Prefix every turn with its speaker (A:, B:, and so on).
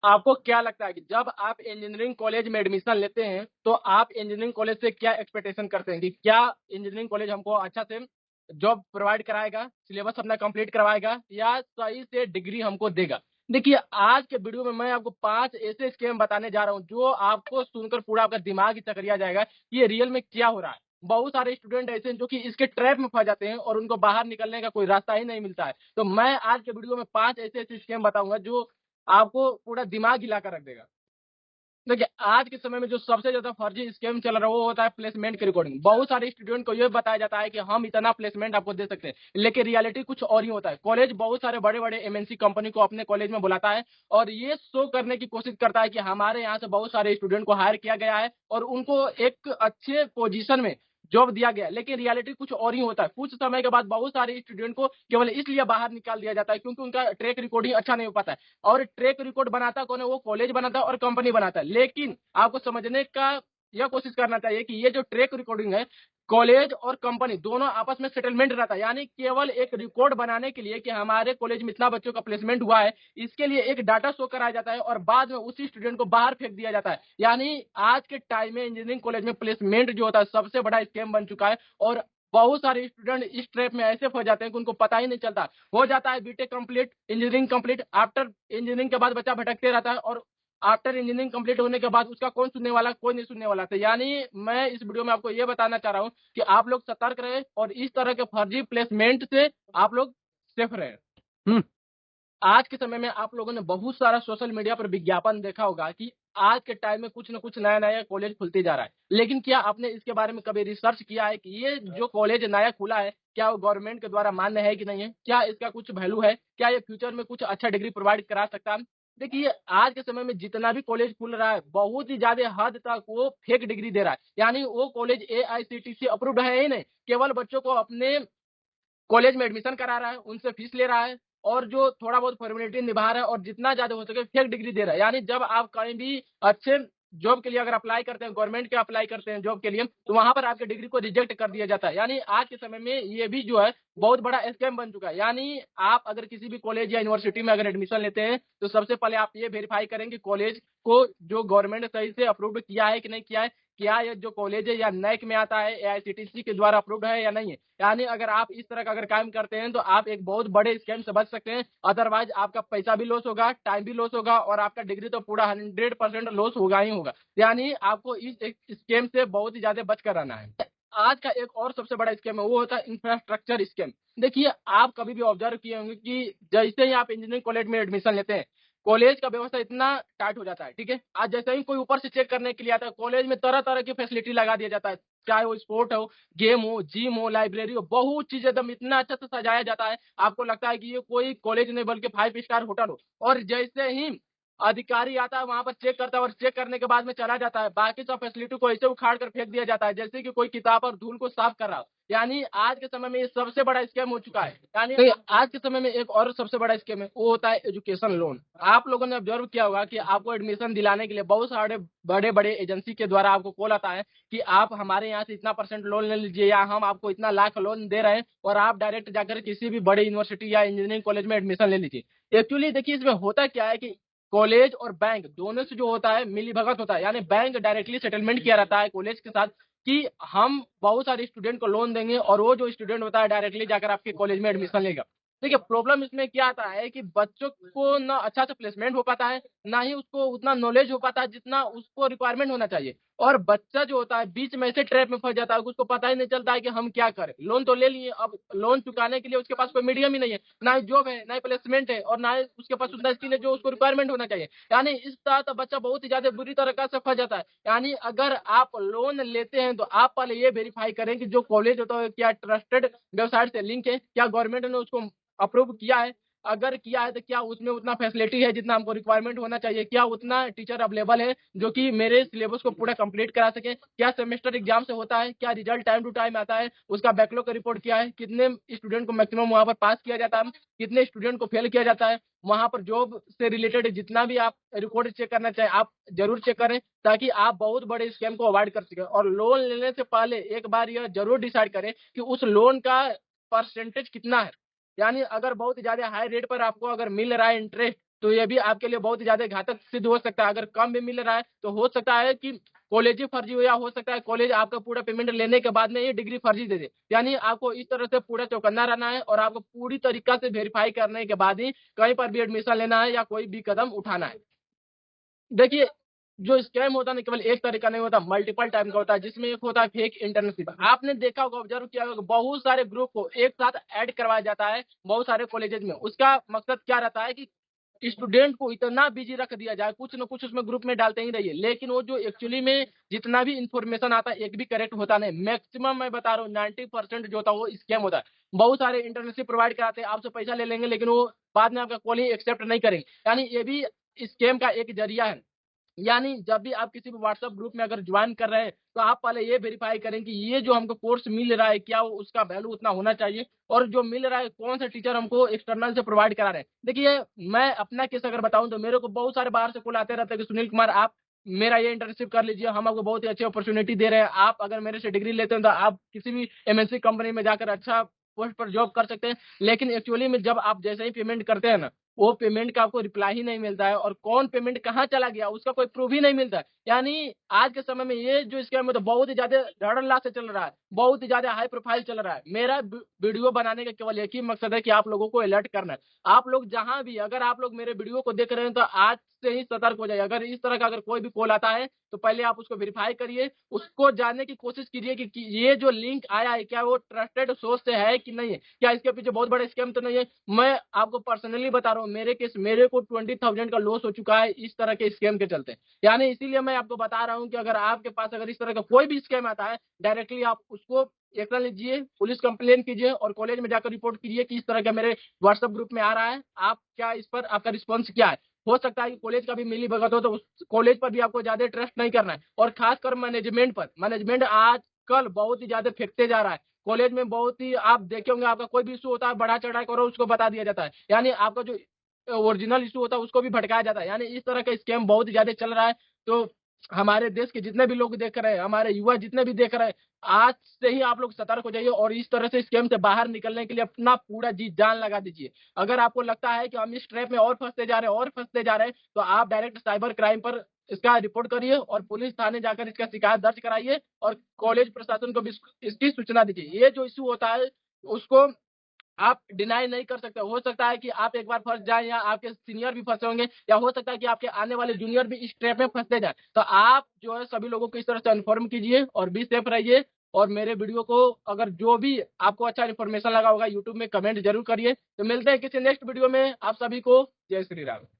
A: आपको क्या लगता है कि जब आप इंजीनियरिंग कॉलेज में एडमिशन लेते हैं, तो आप इंजीनियरिंग कॉलेज से क्या एक्सपेक्टेशन करते हैं कि क्या इंजीनियरिंग कॉलेज हमको अच्छा से जॉब प्रोवाइड कराएगा, सिलेबस अपना कंप्लीट करवाएगा या सही से डिग्री हमको देगा? देखिए, आज के वीडियो में मैं आपको 5 ऐसे स्कैम बताने जा रहा हूँ, जो आपको सुनकर पूरा आपका दिमाग ही चकरिया जाएगा कि ये रियल में क्या हो रहा है। बहुत सारे स्टूडेंट ऐसे हैं जो कि इसके ट्रैप में फँस जाते हैं और उनको बाहर निकलने का कोई रास्ता ही नहीं मिलता है। तो मैं आज के वीडियो में 5 ऐसे-ऐसे स्कैम बताऊँगा जो आपको पूरा दिमाग हिला कर रख देगा। देखिए, आज के समय में जो सबसे ज़्यादा फर्जी स्कैम चल रहा है, वो होता है प्लेसमेंट की रिकॉर्डिंग। बहुत सारे स्टूडेंट को ये बताया जाता है कि हम इतना प्लेसमेंट आपको दे सकते हैं, लेकिन रियलिटी कुछ और ही होता है। कॉलेज बहुत सारे बड़े-बड़े एमएनसी कंपनी को अपने कॉलेज में बुलाता है और ये शो करने की कोशिश करता है कि हमारे यहाँ से बहुत सारे स्टूडेंट को हायर किया गया है और उनको एक अच्छे पोजीशन में जॉब दिया गया है, लेकिन रियलिटी कुछ और ही होता है। कुछ समय के बाद बहुत सारे स्टूडेंट को केवल इसलिए बाहर निकाल दिया जाता है क्योंकि उनका ट्रैक रिकॉर्ड ही अच्छा नहीं हो पाता है। और ट्रैक रिकॉर्ड बनाता कौन है? वो कॉलेज बनाता है और कंपनी बनाता है। लेकिन आपको समझने का यह कोशिश करना चाहिए कि ये जो ट्रैक रिकॉर्डिंग है, कॉलेज और कंपनी दोनों आपस में सेटलमेंट रहता है। यानी केवल एक रिकॉर्ड बनाने के लिए कि हमारे कॉलेज में इतना बच्चों का प्लेसमेंट हुआ है, इसके लिए एक डाटा शो कराया जाता है और बाद में उसी स्टूडेंट को बाहर फेंक दिया जाता है। यानी आज के टाइम में इंजीनियरिंग कॉलेज में प्लेसमेंट जो होता है, सबसे बड़ा स्कैम बन चुका है और बहुत सारे स्टूडेंट इस ट्रैप में ऐसे फँस जाते हैं कि उनको पता ही नहीं चलता। हो जाता है BTech complete, engineering complete, after engineering के बाद बच्चा भटकते रहता है और आफ्टर इंजीनियरिंग कंप्लीट होने के बाद उसका कौन सुनने वाला है? कोई नहीं सुनने वाला। तो यानी मैं इस वीडियो में आपको ये बताना चाह रहा हूँ कि आप लोग सतर्क रहें और इस तरह के फर्जी प्लेसमेंट से आप लोग सेफ रहें। हुँ। आज के समय में आप लोगों ने बहुत सारा सोशल मीडिया पर विज्ञापन देखा होगा कि आज के टाइम में कुछ न कुछ नया-नया कॉलेज खुलते जा रहा है। लेकिन क्या आपने इसके बारे में कभी रिसर्च किया है कि ये जो कॉलेज नया खुला है, क्या वो गवर्नमेंट के द्वारा मान्य है कि नहीं है? क्या इसका कुछ वैल्यू है? क्या ये फ्यूचर में कुछ अच्छा डिग्री प्रोवाइड करा सकता है? देखिए, आज के समय में जितना भी कॉलेज खुल रहा है, बहुत ही ज़्यादा हद तक वो फेक डिग्री दे रहा है। यानी वो कॉलेज एआईसीटीई अप्रूव्ड है ही नहीं, केवल बच्चों को अपने कॉलेज में एडमिशन करा रहा है, उनसे फीस ले रहा है और जो थोड़ा बहुत फॉर्मेलिटी निभा रहा है और जितना ज़्यादा हो सके फेक डिग्री दे रहा है। यानी जब आप कहीं भी अच्छे जॉब के लिए अगर अप्लाई करते हैं, गवर्नमेंट के अप्लाई करते हैं जॉब के लिए, तो वहाँ पर आपकी डिग्री को रिजेक्ट कर दिया जाता है। यानी आज के समय में ये भी जो है बहुत बड़ा स्कैम बन चुका है। यानी आप अगर किसी भी कॉलेज या यूनिवर्सिटी में अगर एडमिशन लेते हैं, तो सबसे पहले आप ये वेरीफाई करेंगे कॉलेज को जो गवर्नमेंट ने सही से अप्रूव्ड किया है कि नहीं किया है। क्या ये जो कॉलेज है या नैक में आता है, एआईसीटीई के द्वारा अप्रूव्ड है या नहीं है? यानी अगर आप इस तरह का अगर काम करते हैं, तो आप एक बहुत बड़े स्कैम से बच सकते हैं। अदरवाइज़ आपका पैसा भी लॉस होगा, टाइम भी लॉस होगा और आपका डिग्री तो पूरा 100% लॉस होगा ही होगा। यानी आपको इस एक स्कैम से बहुत ही ज़्यादा बच कर रहना है। आज का एक और सबसे बड़ा स्कैम है, वो होता है इंफ्रास्ट्रक्चर स्कैम। देखिए, आप कभी भी ऑब्ज़र्व किए होंगे कि जैसे ही आप इंजीनियरिंग कॉलेज में एडमिशन लेते हैं, कॉलेज का व्यवस्था इतना टाइट हो जाता है, ठीक है? आज जैसे ही कोई ऊपर से चेक करने के लिए आता है, कॉलेज में तरह-तरह की फैसिलिटी लगा दिया जाता है। चाहे वो स्पोर्ट हो, गेम हो, जिम हो, लाइब्रेरी हो, बहुत चीज़ एकदम इतना अच्छे से सजाया जाता है, आपको लगता है कि ये कोई कॉलेज नहीं बल्कि 5 स्टार होटल हो। और जैसे ही अधिकारी आता है वहाँ पर चेक करता है और चेक करने के बाद में चला जाता है। बाकी सब फैसिलिटी को ऐसे उखाड़ कर फेंक दिया जाता है, जैसे कि कोई किताब और धूल को साफ कर रहा हो। यानी आज के समय में ये सबसे बड़ा स्कैम हो चुका है। यानी तो आज के समय में एक और सबसे बड़ा स्कैम है, वो होता है एजुकेशन लोन। आप लोगों ने ऑब्ज़र्व किया होगा कि आपको एडमिशन दिलाने के लिए बहुत सारे बड़े-बड़े एजेंसी के द्वारा आपको कॉल आता है कि आप हमारे यहाँ से इतना परसेंट लोन ले लीजिए या हम आपको इतना लाख लोन दे रहे हैं और आप डायरेक्ट जाकर किसी भी बड़ी यूनिवर्सिटी या इंजीनियरिंग कॉलेज में एडमिशन ले लीजिए। एक्चुअली देखिए इसमें होता क्या है कि कॉलेज और बैंक दोनों से जो होता है मिली-भगत होता है। यानी बैंक डायरेक्टली सेटलमेंट किया रहता है कॉलेज के साथ कि हम बहुत सारे स्टूडेंट को लोन देंगे और वो जो स्टूडेंट होता है डायरेक्टली जाकर आपके कॉलेज में एडमिशन लेगा। देखिए प्रॉब्लम इसमें क्या आता है कि बच्चों को ना अच्छा से प्लेसमेंट हो पाता है, ना ही उसको उतना नॉलेज हो पाता है जितना उसको रिक्वायरमेंट होना चाहिए। और बच्चा जो होता है बीच में ऐसे ट्रैप में फँस जाता है कि उसको पता ही नहीं चलता है कि हम क्या करें? लोन तो ले लिए, अब लोन चुकाने के लिए उसके पास कोई मीडियम ही नहीं है। ना ही जॉब है, ना ही प्लेसमेंट है और ना ही उसके पास उतना स्किल है जो उसको रिक्वायरमेंट होना चाहिए। यानी इस तरह तो बच्चा बहुत ही ज़्यादा बुरी तरीक़ा से फँस जाता है। यानी अगर आप लोन लेते हैं तो आप पहले ये वेरीफ़ाई करें कि जो कॉलेज होता है क्या ट्रस्टेड वेबसाइट से लिंक है, क्या गवर्नमेंट ने उसको अप्रूव किया है? अगर किया है तो क्या उसमें उतना फैसिलिटी है जितना हमको रिक्वायरमेंट होना चाहिए? क्या उतना टीचर अवेलेबल है जो कि मेरे सिलेबस को पूरा कंप्लीट करा सकें? क्या सेमेस्टर एग्ज़ाम से होता है? क्या रिज़ल्ट टाइम टू टाइम आता है? उसका बैकलॉग का रिपोर्ट क्या है? कितने स्टूडेंट को मैक्सिमम वहाँ पर पास किया जाता है? कितने स्टूडेंट को फेल किया जाता है? वहाँ पर जॉब से रिलेटेड जितना भी आप रिकॉर्ड चेक करना चाहें, आप ज़रूर चेक करें ताकि आप बहुत बड़े स्कैम को अवॉइड कर सकें। और लोन लेने से पहले एक बार यह ज़रूर डिसाइड करें कि उस लोन का परसेंटेज कितना है? यानी अगर बहुत ज़्यादा हाई रेट पर आपको अगर मिल रहा है इंटरेस्ट, तो ये भी आपके लिए बहुत ही ज़्यादा घातक सिद्ध हो सकता है। अगर कम भी मिल रहा है, तो हो सकता है कि कॉलेज ही फर्जी हो, या हो सकता है कॉलेज आपका पूरा पेमेंट लेने के बाद में ये डिग्री फर्जी दे दे। यानी आपको इस तरह से पूरा चौकन्ना रहना है और आपको पूरी तरीका से वेरीफ़ाई करने के बाद ही कहीं पर भी एडमिशन लेना है या कोई भी कदम उठाना है। देखिए, जो स्कैम होता है ना, केवल एक तरीका नहीं होता, मल्टीपल टाइप का होता है, जिसमें एक होता है फेक इंटर्नशिप। आपने देखा होगा, ऑब्जर्व किया होगा, बहुत सारे ग्रुप को एक साथ ऐड करवाया जाता है, बहुत सारे कॉलेजेस में। उसका मकसद क्या रहता है कि स्टूडेंट को इतना बिज़ी रख दिया जाए, कुछ न कुछ उसमें ग्रुप में डालते ही रहिए। लेकिन वो जो एक्चुअली में जितना भी इन्फॉर्मेशन आता है, एक भी करेक्ट होता नहीं। मैक्सिमम मैं बता रहा हूँ 90% जो होता है वो स्कैम होता है। बहुत सारे इंटर्नशिप प्रोवाइड कराते हैं, आपसे पैसा ले लेंगे, लेकिन वो बाद में आपका कॉल ही एक्सेप्ट नहीं करेंगे। यानी ये भी स्कैम का एक ज़रिया है। यानी जब भी आप किसी भी व्हाट्सएप ग्रुप में अगर ज्वाइन कर रहे हैं, तो आप पहले ये वेरीफाई करें कि ये जो हमको कोर्स मिल रहा है, क्या वो उसका वैल्यू उतना होना चाहिए, और जो मिल रहा है, कौन से टीचर हमको एक्सटर्नल से प्रोवाइड करा रहे हैं। देखिए, मैं अपना केस अगर बताऊँ, तो मेरे को बहुत सारे बाहर से कॉल आते रहते हैं कि सुनील कुमार, आप मेरा ये इंटर्नशिप कर लीजिए, हम आपको बहुत ही अच्छी अपॉर्च्युनिटी दे रहे हैं। आप अगर मेरे से डिग्री लेते हैं, तो आप किसी भी एमएनसी कंपनी में जाकर अच्छा पोस्ट पर जॉब कर सकते हैं। लेकिन एक्चुअली में जब आप जैसे ही पेमेंट करते हैं ना, वो पेमेंट का आपको रिप्लाई ही नहीं मिलता है, और कौन पेमेंट कहाँ चला गया, उसका कोई प्रूफ ही नहीं मिलता है। यानी आज के समय में ये जो स्कैम है, तो बहुत ही ज़्यादा धड़ल्ला से चल रहा है, बहुत ही ज़्यादा हाई प्रोफाइल चल रहा है। मेरा वीडियो बनाने का केवल एक ही मकसद है कि आप लोगों को अलर्ट करना है। आप लोग जहाँ भी, अगर आप लोग मेरे वीडियो को देख रहे हैं, तो आज से ही सतर्क हो जाइए। अगर इस तरह का अगर कोई भी कॉल आता है, तो पहले आप उसको वेरीफाई करिए, उसको जानने की कोशिश कीजिए कि ये जो लिंक आया है, क्या वो ट्रस्टेड सोर्स से है कि नहीं है? क्या इसके पीछे बहुत बड़ा स्कैम तो नहीं है? मैं आपको पर्सनली बता रहा हूँ, मेरे को 20,000 का लॉस हो चुका है इस तरह के स्कैम के चलते। यानी इसीलिए मैं आपको बता रहा हूँ कि अगर आपके पास अगर इस तरह का कोई भी स्कैम आता है, डायरेक्टली आप उसको एक्शन लीजिए, पुलिस कंप्लेंट कीजिए और कॉलेज में जाकर रिपोर्ट कीजिए कि इस तरह का मेरे व्हाट्सएप ग्रुप में आ रहा है। आप क्या इस पर आपका रिस्पॉन्स क्या है? हो सकता है कि कॉलेज का भी मिलीभगत हो, तो उस कॉलेज पर भी आपको ज़्यादा ट्रस्ट नहीं करना है, और खासकर मैनेजमेंट पर। मैनेजमेंट आजकल बहुत ही ज़्यादा फेंकते जा रहा है। कॉलेज में बहुत ही आप देखे होंगे, आपका कोई भी इश्यू होता है, बढ़ा-चढ़ा कर उसको बता दिया जाता है। यानी आपका जो ओरिजिनल इश्यू होता है, उसको भी भटकाया जाता है। यानी इस तरह का स्कैम बहुत ही ज़्यादा चल रहा है। तो हमारे देश के जितने भी लोग देख रहे हैं, हमारे युवा जितने भी देख रहे हैं, आज से ही आप लोग सतर्क हो जाइए और इस तरह से स्कैम से बाहर निकलने के लिए अपना पूरा जी-जान लगा दीजिए। अगर आपको लगता है कि हम इस ट्रैप में और फँसते जा रहे हैं और फँसते जा रहे हैं, तो आप डायरेक्ट साइबर क्राइम पर इसका रिपोर्ट करिए और पुलिस थाने जाकर इसका शिकायत दर्ज कराइए और कॉलेज प्रशासन को भी इसकी सूचना दीजिए। ये जो इश्यू होता है, उसको आप डिनाई नहीं कर सकते। हो सकता है कि आप एक बार फँस जाएँ, या आपके सीनियर भी फँसे होंगे, या हो सकता है कि आपके आने वाले जूनियर भी इस ट्रैप में फँसते जाएँ। तो आप जो है सभी लोगों को इस तरह से इन्फॉर्म कीजिए और बी सेफ रहिए, और मेरे वीडियो को अगर जो भी आपको अच्छा इन्फॉर्मेशन लगा होगा, यूट्यूब में कमेंट ज़रूर करिए। तो मिलते हैं किसी नेक्स्ट वीडियो में। आप सभी को जय श्री राम।